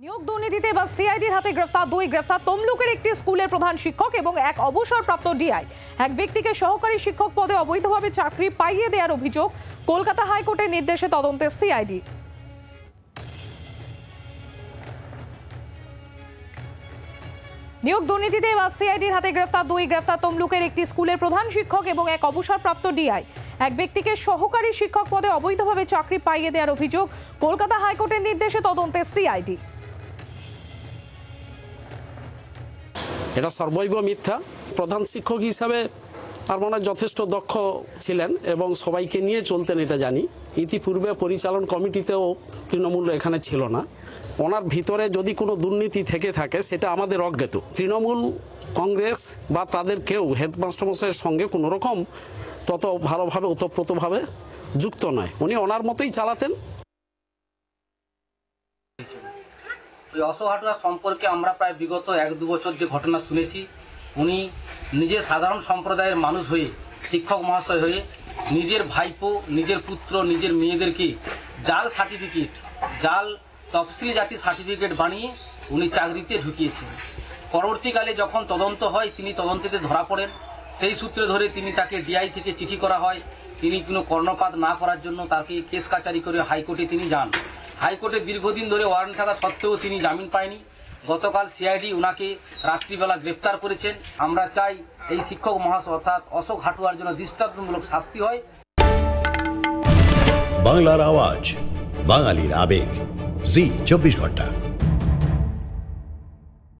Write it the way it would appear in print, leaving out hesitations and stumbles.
নিয়োগ দুর্নীতিতে বা সিআইডির হাতে গ্রেফতার তমলুকের একটি স্কুলের প্রধান শিক্ষক এবং এক অবসরপ্রাপ্ত ডিআই। এক ব্যক্তিকে সহকারী শিক্ষক পদে অবৈধভাবে চাকরি পাইয়ে দেওয়ার অভিযোগ। কলকাতা হাইকোর্টের নির্দেশে তদন্তে সিআইডি। নিয়োগ দুর্নীতিতে বা সিআইডির হাতে গ্রেফতার তমলুকের একটি স্কুলের প্রধান শিক্ষক এবং এক অবসরপ্রাপ্ত ডিআই। এক ব্যক্তিকে সহকারী শিক্ষক পদে অবৈধভাবে চাকরি পাইয়ে দেওয়ার অভিযোগ। কলকাতা হাইকোর্টের নির্দেশে তদন্তে সিআইডি। এটা সর্বৈব মিথ্যা। প্রধান শিক্ষক হিসাবে আর মনে যথেষ্ট দক্ষ ছিলেন এবং সবাইকে নিয়ে চলতেন, এটা জানি। ইতিপূর্বে পরিচালন কমিটিতেও তৃণমূল এখানে ছিল না। ওনার ভিতরে যদি কোনো দুর্নীতি থেকে থাকে সেটা আমাদের অজ্ঞাত। তৃণমূল, কংগ্রেস বা তাদের কেউ হেডমাস্টারমশাইয়ের সঙ্গে কোনো রকম তত ভালোভাবে ওতপ্রোতভাবে যুক্ত নয়। উনি ওনার মতোই চালাতেন। অশোক হাটুয়া সম্পর্কে আমরা প্রায় বিগত 1-2 বছর যে ঘটনা শুনেছি, উনি নিজে সাধারণ সম্প্রদায়ের মানুষ হয়ে, শিক্ষক মহাশয় হয়ে, নিজের ভাইপো, নিজের পুত্র, নিজের মেয়েদেরকে জাল সার্টিফিকেট, জাল তফসিলি জাতি সার্টিফিকেট বানিয়ে উনি চাকরিতে ঢুকিয়েছেন। পরবর্তীকালে যখন তদন্ত হয়, তিনি তদন্তেতে ধরা পড়েন। সেই সূত্রে ধরে তাকে ডিআই থেকে চিঠি করা হয়। তিনি কোনো কর্ণপাত না করার জন্য তাকে কেস কাচারি করে হাইকোর্টে তিনি যান। হাইকোর্টে দীর্ঘদিন ধরে ওয়ারেন্ট থাকা সত্ত্বেও তিনি জামিন পায়নি। গতকাল সিআইডি ওনাকে রাত্রিবেলা গ্রেপ্তার করেছেন। আমরা চাই এই শিক্ষক মহাশয় অর্থাৎ অশোক হাটুয়ার জন্য দৃষ্টান্তমূলক শাস্তি হয়। বাংলার আওয়াজ, বাঙালির আবেগ, জি 24 ঘন্টা।